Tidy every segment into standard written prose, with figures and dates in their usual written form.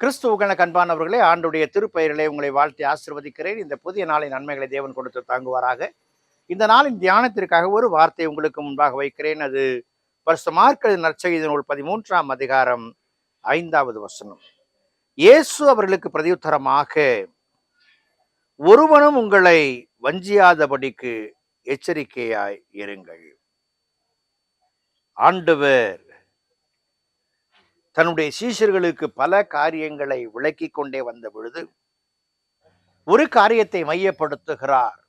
கிறிஸ்துவுக்கான கண்பானவர்களே, ஆண்டுடைய திருப்பெயரிலே உங்களை வாழ்த்தி ஆசிர்வதிக்கிறேன். இந்த புதிய நாளின் நன்மைகளை தேவன் கொடுத்து தாங்குவாராக. இந்த நாளின் தியானத்திற்காக ஒரு வார்த்தை உங்களுக்கு முன்பாக வைக்கிறேன். அது பரிசுத்த மார்க்கு நற்செய்தி நூல் 13ஆம் அதிகாரம் 5வது வசனம். இயேசு அவர்களுக்கு பிரதியுத்தரமாக, ஒருவனும் உங்களை வஞ்சியாதபடிக்கு எச்சரிக்கையாய் இருங்கள். ஆண்டவர் தன்னுடைய சீஷர்களுக்கு பல காரியங்களை விளக்கி கொண்டே வந்த பொழுது ஒரு காரியத்தை மையப்படுத்துகிறார்.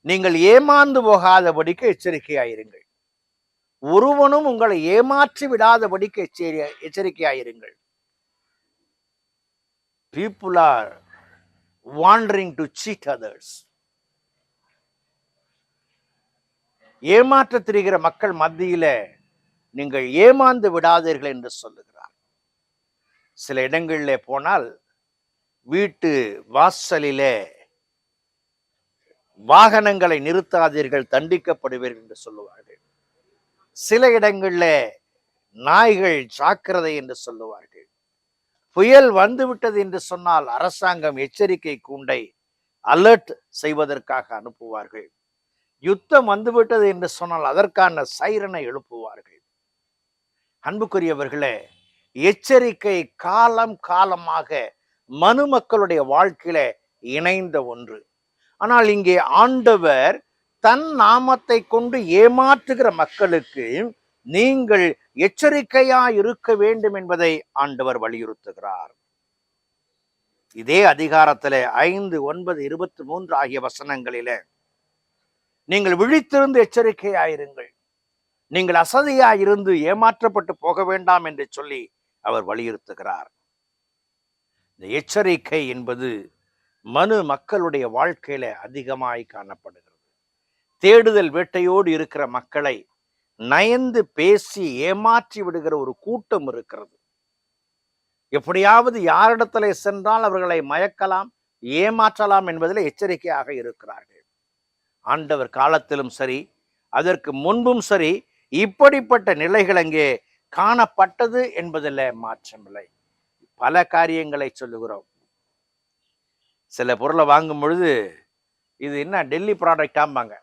நீங்கள் ஏமாந்து போகாதபடிக்கு எச்சரிக்கையாயிருங்கள். ஒருவனும் உங்களை ஏமாற்றி விடாதபடிக்கு எச்சரிக்கையாயிருங்கள். People are wandering to cheat others. ஏமாற்ற திரிகிற மக்கள் மத்தியில நீங்கள் ஏமாந்து விடாதீர்கள் என்று சொல்லுகிறார். சில இடங்களிலே போனால் வீட்டு வாசலிலே வாகனங்களை நிறுத்தாதீர்கள், தண்டிக்கப்படுவீர்கள் என்று சொல்லுவார்கள். சில இடங்களில் நாய்கள் ஜாக்கிரதை என்று சொல்லுவார்கள். புயல் வந்துவிட்டது என்று சொன்னால் அரசாங்கம் எச்சரிக்கை கூண்டை அலர்ட் செய்வதற்காக அனுப்புவார்கள். யுத்தம் வந்துவிட்டது என்று சொன்னால் அதற்கான சைரனை எழுப்புவார்கள். அன்புக்குரியவர்களே, எச்சரிக்கை காலம் காலமாக மனு மக்களுடைய வாழ்க்கையில இணைந்த ஒன்று. ஆனால் இங்கே ஆண்டவர் தன் நாமத்தை கொண்டு ஏமாற்றுகிற மக்களுக்கு நீங்கள் எச்சரிக்கையா இருக்க வேண்டும் என்பதை ஆண்டவர் வலியுறுத்துகிறார். இதே அதிகாரத்திலே 5, 9, 23 ஆகிய வசனங்களிலே, நீங்கள் விழித்திருந்து எச்சரிக்கையாயிருங்கள், நீங்கள் அசதியாயிருந்து ஏமாற்றப்பட்டு போக வேண்டாம் என்று சொல்லி அவர் வலியுறுத்துகிறார். இந்த எச்சரிக்கை என்பது மனு மக்களுடைய வாழ்க்கையில அதிகமாய் காணப்படுகிறது. தேடுதல் வேட்டையோடு இருக்கிற மக்களை நயந்து பேசி ஏமாற்றி விடுகிற ஒரு கூட்டம் இருக்கிறது. எப்படியாவது யாரிடத்துல சென்றால் அவர்களை மயக்கலாம், ஏமாற்றலாம் என்பதில் எச்சரிக்கையாக இருக்கிறார்கள். ஆண்டவர் காலத்திலும் சரி, அதற்கு முன்பும் சரி, இப்படிப்பட்ட நிலைகள் அங்கே காணப்பட்டது என்பதில் மாற்றமில்லை. பல காரியங்களை சொல்லுகிறோம். சில பொருளை வாங்கும் பொழுது இது என்ன டெல்லி ப்ராடக்டாம்பாங்க,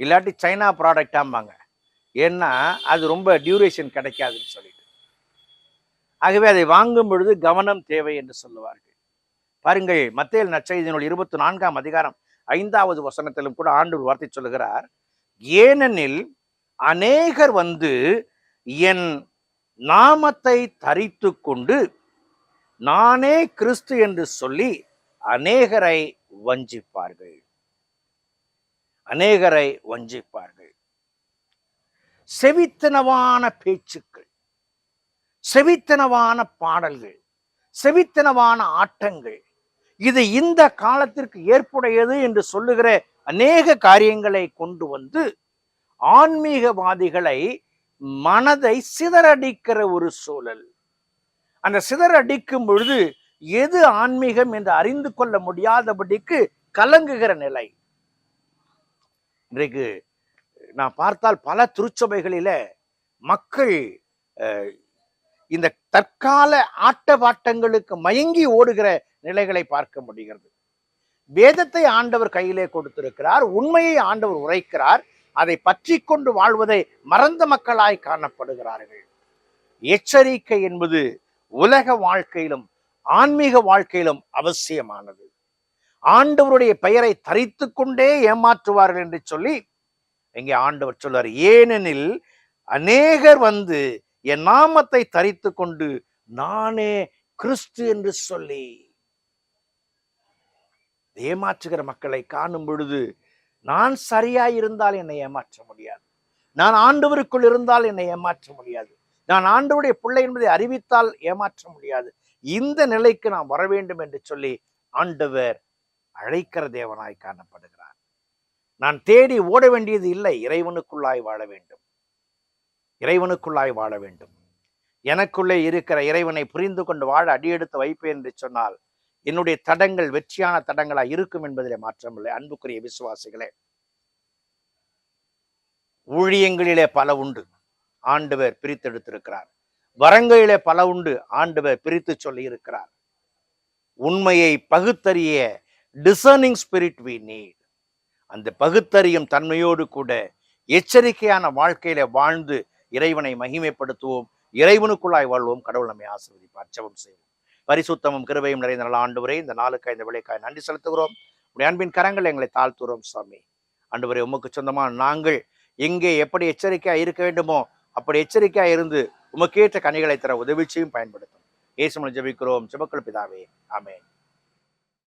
இல்லாட்டி சைனா ப்ராடக்டாம்பாங்க. ஏன்னா அது ரொம்ப டியூரேஷன் கிடைக்காதுன்னு சொல்லிட்டு, ஆகவே அதை வாங்கும் பொழுது கவனம் தேவை என்று சொல்லுவார்கள். பாருங்கள், மத்தேயு நற்செய்தி நூல் 24ஆம் அதிகாரம் 5வது வசனத்திலும் கூட ஆண்டவர் வார்த்தை சொல்லுகிறார், ஏனெனில் அநேகர் வந்து என் நாமத்தை தரித்து கொண்டு நானே கிறிஸ்து என்று சொல்லி அநேகரை வஞ்சிப்பார்கள். அநேகரை வஞ்சிப்பார்கள். செவித்தனவான பேச்சுக்கள், செவித்தனவான பாடல்கள், செவித்தனவான ஆட்டங்கள், இது இந்த காலத்திற்கு ஏற்புடையது என்று சொல்லுகிற அநேக காரியங்களை கொண்டு வந்து ஆன்மீகவாதிகளை மனதை சிதறடிக்கிற ஒரு சூழல். அந்த சிதறடிக்கும் பொழுது எது ஆன்மீகம் என்று அறிந்து கொள்ள முடியாதபடிக்கு கலங்குகிற நிலை. இன்றைக்கு நான் பார்த்தால் பல திருச்சபைகளில மக்கள் இந்த தற்கால ஆட்டபாட்டங்களுக்கு மயங்கி ஓடுகிற நிலைகளை பார்க்க முடிகிறது. வேதத்தை ஆண்டவர் கையிலே கொடுத்திருக்கிறார், உண்மையை ஆண்டவர் உரைக்கிறார், அதை பற்றி கொண்டு வாழ்வதை மறந்த மக்களாய் காணப்படுகிறார்கள். எச்சரிக்கை என்பது உலக வாழ்க்கையிலும் ஆன்மீக வாழ்க்கையிலும் அவசியமானது. ஆண்டவருடைய பெயரை தரித்து கொண்டே ஏமாற்றுவார்கள் என்று சொல்லி இங்கே ஆண்டவர் சொல்வார், ஏனெனில் அநேகர் வந்து என் நாமத்தை தரித்து கொண்டு நானே கிறிஸ்து என்று சொல்லி. ஏமாற்றுகிற மக்களை காணும் பொழுது, நான் சரியாய் இருந்தால் என்னை ஏமாற்ற முடியாது, நான் ஆண்டவருக்குள் இருந்தால் என்னை ஏமாற்ற முடியாது, நான் ஆண்டவருடைய பிள்ளை என்பதை அறிவித்தால் ஏமாற்ற முடியாது, இந்த நிலைக்கு நான் வர வேண்டும் என்று சொல்லி ஆண்டவர் அழைக்கிற தேவனாய் காணப்படுகிறார். நான் தேடி ஓட வேண்டியது இல்லை, இறைவனுக்குள்ளாய் வாழ வேண்டும், இறைவனுக்குள்ளாய் வாழ வேண்டும். எனக்குள்ளே இருக்கிற இறைவனை புரிந்து கொண்டு வாழ அடியெடுத்து வைப்பேன் என்று சொன்னால் என்னுடைய தடங்கள் வெற்றியான தடங்களாய் இருக்கும் என்பதிலே மாற்றமில்லை. அன்புக்குரிய விசுவாசிகளே, ஊழியங்களிலே பல உண்டு, ஆண்டவர் பிரித்தெடுத்திருக்கிறார். வரங்களிலே பல உண்டு, ஆண்டவர் பிரித்து சொல்லி இருக்கிறார். உண்மையை பகுத்தறிய டிசர்னிங் ஸ்பிரிட் வி நீட். அந்த பகுத்தறியும் தன்மையோடு கூட எச்சரிக்கையான வாழ்க்கையில வாழ்ந்து இறைவனை மகிமைப்படுத்துவோம், இறைவனுக்குள்ளாய் வாழ்வோம். கடவுள் நம்மை ஆசீர்வதிப்பார். ஜெபம் செய்வோம். பரிசுத்தமும் கிருபையும் நிறைந்த நல்ல ஆண்டவரே, இந்த நாளுக்காய் இந்த விளைக்காய் நன்றி செலுத்துகிறோம். உடைய அன்பின் கரங்கள் எங்களை தாழ்த்துகிறோம் சாமி. ஆண்டவரே, உமக்கு சொந்தமான நாங்கள் எங்கே எப்படி எச்சரிக்கையா இருக்க வேண்டுமோ அப்படி எச்சரிக்கையா இருந்து உமக்கேற்ற கனிகளை தர உதவி செய்யும் பயன்படுத்தும். இயேசுவில் ஜெபிக்கிறோம் ஜெபங்கள் பிதாவே, ஆமென்.